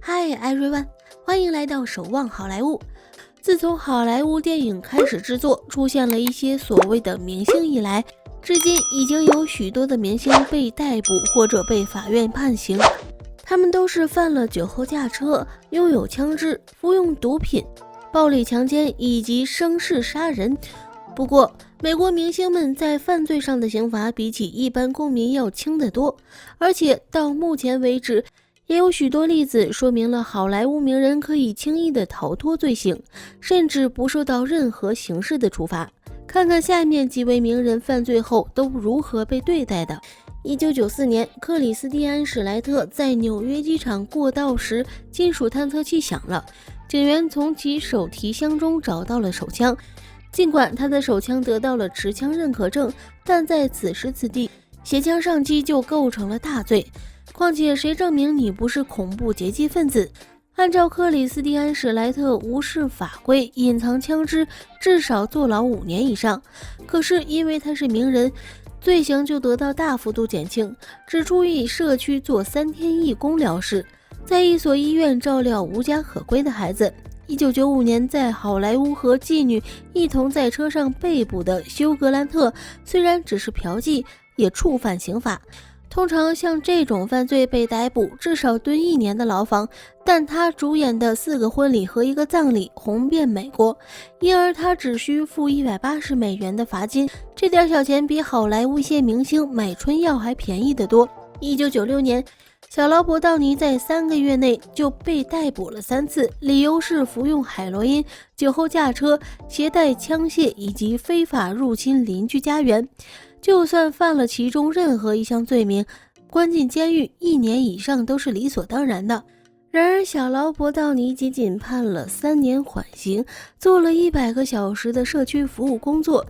Hi everyone， 欢迎来到守望好莱坞。自从好莱坞电影开始制作，出现了一些所谓的明星以来，至今已经有许多的明星被逮捕或者被法院判刑。他们都是犯了酒后驾车、拥有枪支、服用毒品、暴力强奸以及生事杀人。不过，美国明星们在犯罪上的刑罚比起一般公民要轻得多，而且到目前为止，也有许多例子说明了好莱坞名人可以轻易地逃脱罪行，甚至不受到任何刑事的处罚。看看下面几位名人犯罪后都如何被对待的。1994年，克里斯蒂安·史莱特在纽约机场过道时，金属探测器响了，警员从其手提箱中找到了手枪。尽管他的手枪得到了持枪认可证，但在此时此地，携枪上机就构成了大罪。况且谁证明你不是恐怖劫机分子？按照克里斯蒂安·史莱特无视法规、隐藏枪支，至少坐牢5年以上。可是因为他是名人，罪行就得到大幅度减轻，只出狱社区做3天义工了事，在一所医院照料无家可归的孩子。1995年在好莱坞和妓女一同在车上被捕的休格兰特，虽然只是嫖妓，也触犯刑法。通常像这种犯罪被逮捕，至少蹲1年的牢房，但他主演的4个婚礼和1个葬礼红遍美国，因而他只需付180美元的罚金，这点小钱比好莱坞一些明星买春药还便宜得多。1996年，小劳勃道尼在3个月内就被逮捕了3次，理由是服用海洛因、酒后驾车、携带枪械以及非法入侵邻居家园。就算犯了其中任何一项罪名，关进监狱1年以上都是理所当然的。然而小劳勃道尼仅仅判了3年缓刑，做了100个小时的社区服务工作，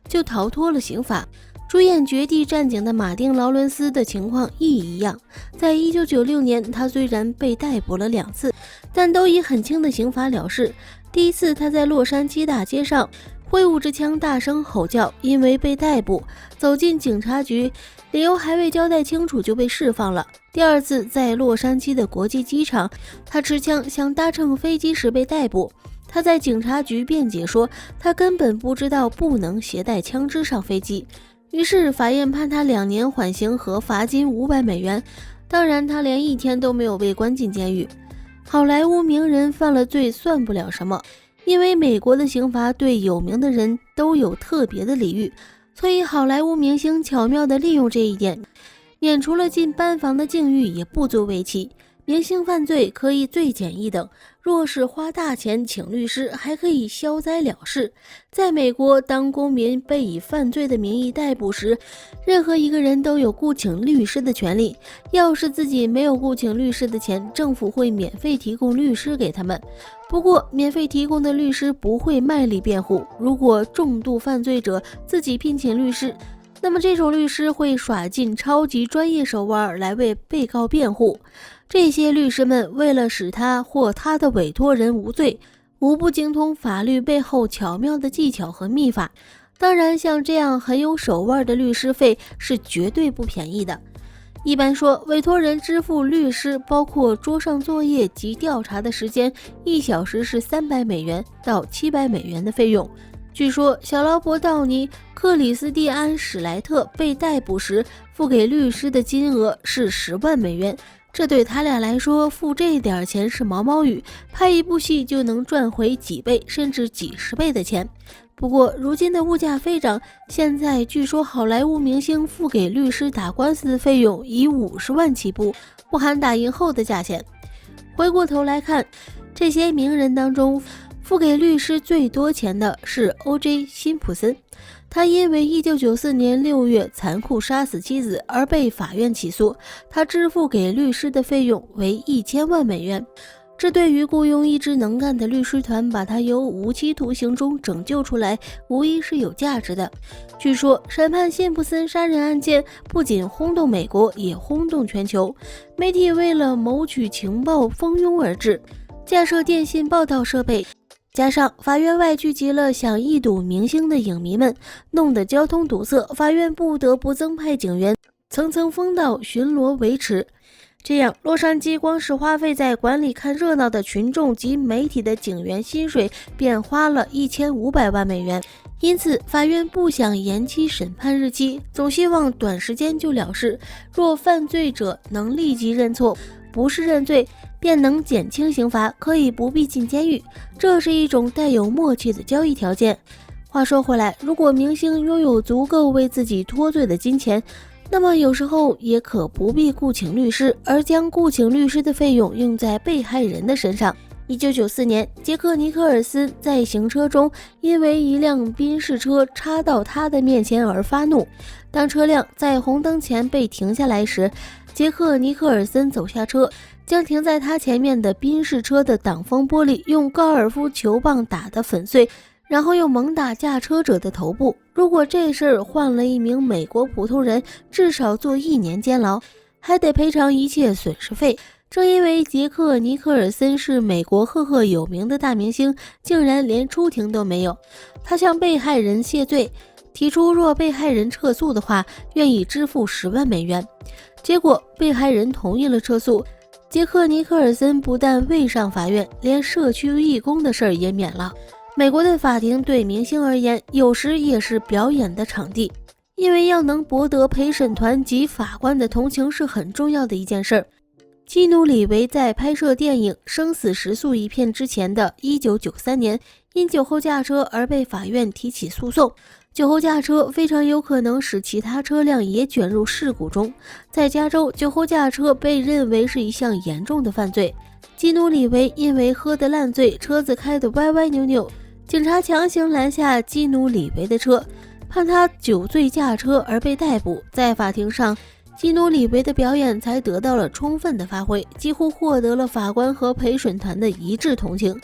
就逃脱了刑罚。主演《绝地战警》的马丁·劳伦斯的情况亦一样。在1996年，他虽然被逮捕了2次，但都以很轻的刑罚了事。第一次，他在洛杉矶大街上挥舞着枪大声吼叫，因为被逮捕，走进警察局，理由还未交代清楚就被释放了。第二次，在洛杉矶的国际机场，他持枪想搭乘飞机时被逮捕。他在警察局辩解说，他根本不知道不能携带枪支上飞机。于是法院判他2年缓刑和罚金500美元。当然，他连1天都没有被关进监狱。好莱坞名人犯了罪算不了什么，因为美国的刑罚对有名的人都有特别的礼遇，所以好莱坞明星巧妙地利用这一点，免除了进班房的境遇也不足为奇。明星犯罪可以罪减一等，若是花大钱请律师，还可以消灾了事。在美国，当公民被以犯罪的名义逮捕时，任何一个人都有雇请律师的权利。要是自己没有雇请律师的钱，政府会免费提供律师给他们。不过，免费提供的律师不会卖力辩护，如果重度犯罪者自己聘请律师，那么这种律师会耍尽超级专业手腕来为被告辩护。这些律师们为了使他或他的委托人无罪，无不精通法律背后巧妙的技巧和秘法。当然，像这样很有手腕的律师费是绝对不便宜的。一般说，委托人支付律师包括桌上作业及调查的时间，1小时是300美元到700美元的费用。据说小劳勃道尼、克里斯蒂安·史莱特被逮捕时付给律师的金额是10万美元，这对他俩来说付这点钱是毛毛雨，拍一部戏就能赚回几倍甚至几十倍的钱。不过如今的物价飞涨，现在据说好莱坞明星付给律师打官司的费用以50万起步，不含打赢后的价钱。回过头来看，这些名人当中付给律师最多钱的是 O.J. 辛普森，他因为1994年6月残酷杀死妻子而被法院起诉，他支付给律师的费用为1000万美元。这对于雇佣一支能干的律师团把他由无期徒刑中拯救出来，无疑是有价值的。据说审判辛普森杀人案件不仅轰动美国，也轰动全球，媒体为了谋取情报蜂拥而至，架设电信报道设备，加上法院外聚集了想一睹明星的影迷们，弄得交通堵塞，法院不得不增派警员层层封道巡逻维持。这样，洛杉矶光是花费在管理看热闹的群众及媒体的警员薪水便花了1500万美元。因此，法院不想延期审判日期，总希望短时间就了事。若犯罪者能立即认错，不是认罪，便能减轻刑罚，可以不必进监狱。这是一种带有默契的交易条件。话说回来，如果明星拥有足够为自己脱罪的金钱，那么有时候也可不必雇请律师，而将雇请律师的费用用在被害人的身上。1994年，杰克·尼克尔森在行车中因为一辆宾士车插到他的面前而发怒。当车辆在红灯前被停下来时，杰克·尼克尔森走下车，将停在他前面的宾士车的挡风玻璃用高尔夫球棒打得粉碎，然后又猛打驾车者的头部。如果这事儿换了一名美国普通人，至少坐1年监牢，还得赔偿一切损失费。正因为杰克·尼克尔森是美国赫赫有名的大明星，竟然连出庭都没有。他向被害人谢罪，提出若被害人撤诉的话，愿意支付10万美元。结果被害人同意了撤诉。杰克·尼克尔森不但未上法院，连社区义工的事儿也免了。美国的法庭对明星而言，有时也是表演的场地，因为要能博得陪审团及法官的同情是很重要的一件事儿。基努·里维在拍摄电影《生死时速》一片之前的1993年，因酒后驾车而被法院提起诉讼。酒后驾车非常有可能使其他车辆也卷入事故中。在加州，酒后驾车被认为是一项严重的犯罪。基努·里维因为喝得烂醉，车子开得歪歪扭扭，警察强行拦下基努·里维的车，判他酒醉驾车而被逮捕。在法庭上，基努·里维的表演才得到了充分的发挥，几乎获得了法官和陪审团的一致同情。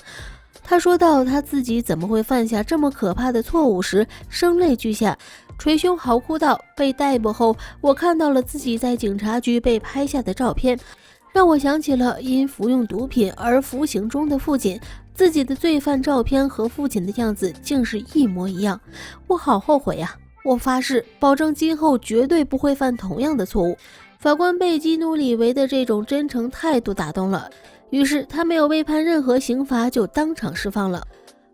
他说到他自己怎么会犯下这么可怕的错误时，声泪俱下，捶胸嚎哭道：被逮捕后，我看到了自己在警察局被拍下的照片，让我想起了因服用毒品而服刑中的父亲，自己的罪犯照片和父亲的样子竟是一模一样，我好后悔呀！我发誓，保证今后绝对不会犯同样的错误。法官被基努·里维的这种真诚态度打动了，于是他没有被判任何刑罚就当场释放了。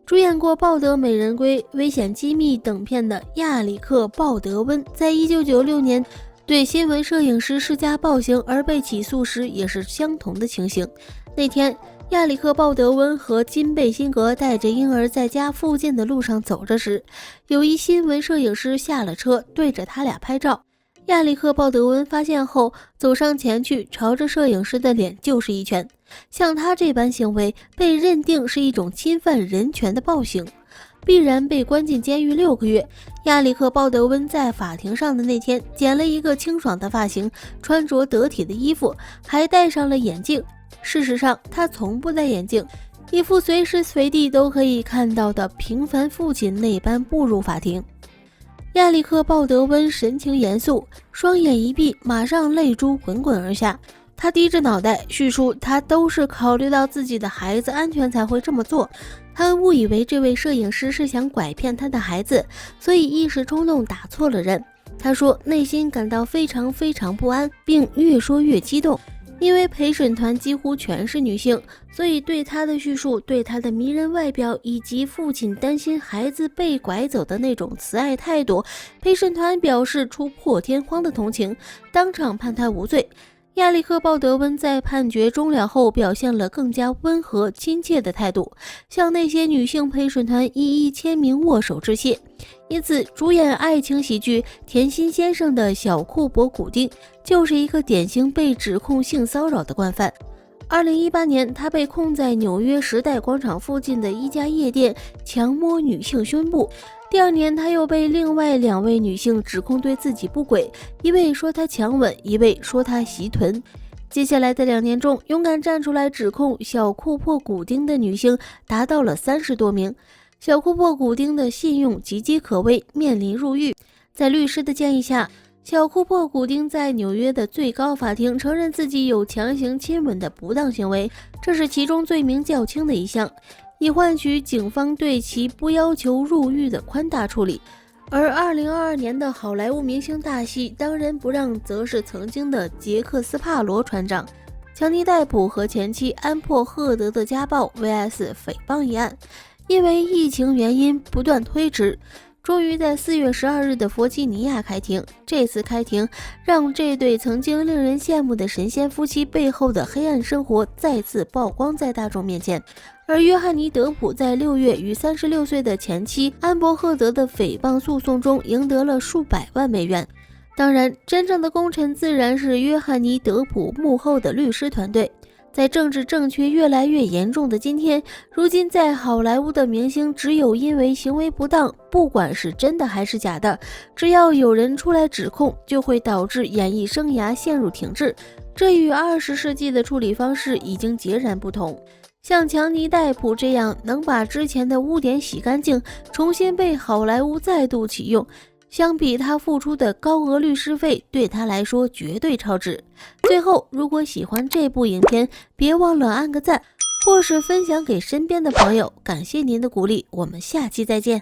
主演过《抱得美人归》《危险机密》等片的亚里克·鲍德温，在1996年对新闻摄影师施加暴行而被起诉时，也是相同的情形。那天，亚里克·鲍德温和金贝辛格带着婴儿在家附近的路上走着时，有一新闻摄影师下了车，对着他俩拍照。亚里克·鲍德温发现后，走上前去，朝着摄影师的脸就是一拳。像他这般行为，被认定是一种侵犯人权的暴行，必然被关进监狱6个月。亚里克·鲍德温在法庭上的那天，剪了一个清爽的发型，穿着得体的衣服，还戴上了眼镜。事实上，他从不戴眼镜，一副随时随地都可以看到的平凡父亲那般步入法庭。亚历克·鲍德温神情严肃，双眼一闭，马上泪珠滚滚而下。他低着脑袋叙述，他都是考虑到自己的孩子安全才会这么做。他误以为这位摄影师是想拐骗他的孩子，所以一时冲动打错了人。他说内心感到非常不安，并越说越激动。因为陪审团几乎全是女性，所以对他的叙述，对他的迷人外表以及父亲担心孩子被拐走的那种慈爱态度，陪审团表示出破天荒的同情，当场判他无罪。亚历克·鲍德温在判决终了后表现了更加温和亲切的态度，向那些女性陪审团一一签名握手致谢。因此，主演爱情喜剧《甜心先生》的小库珀·古丁就是一个典型被指控性骚扰的惯犯。2018年，他被控在纽约时代广场附近的一家夜店强摸女性胸部。第2年，他又被另外2位女性指控对自己不轨，一位说他强吻，一位说他袭臀。接下来的2年中，勇敢站出来指控小库珀·古丁的女性达到了30多名。小库珀·古丁的信用岌岌可危，面临入狱。在律师的建议下，小库珀·古丁在纽约的最高法庭承认自己有强行亲吻的不当行为，这是其中罪名较轻的一项，以换取警方对其不要求入狱的宽大处理。而2022年的好莱坞明星大戏当仁不让，则是曾经的杰克斯帕罗船长强尼戴普和前妻安珀赫德的家暴 vs 诽谤一案，因为疫情原因不断推迟，终于在4月12日的弗吉尼亚开庭。这次开庭让这对曾经令人羡慕的神仙夫妻背后的黑暗生活再次曝光在大众面前。而约翰尼·德普在6月与36岁的前妻安珀赫德的诽谤诉讼中赢得了数百万美元。当然，真正的功臣自然是约翰尼·德普幕后的律师团队。在政治正确越来越严重的今天，如今在好莱坞的明星只有因为行为不当，不管是真的还是假的，只要有人出来指控，就会导致演艺生涯陷入停滞。这与20世纪的处理方式已经截然不同。像强尼戴普这样能把之前的污点洗干净，重新被好莱坞再度启用，相比他付出的高额律师费，对他来说绝对超值。最后，如果喜欢这部影片，别忘了按个赞，或是分享给身边的朋友。感谢您的鼓励，我们下期再见。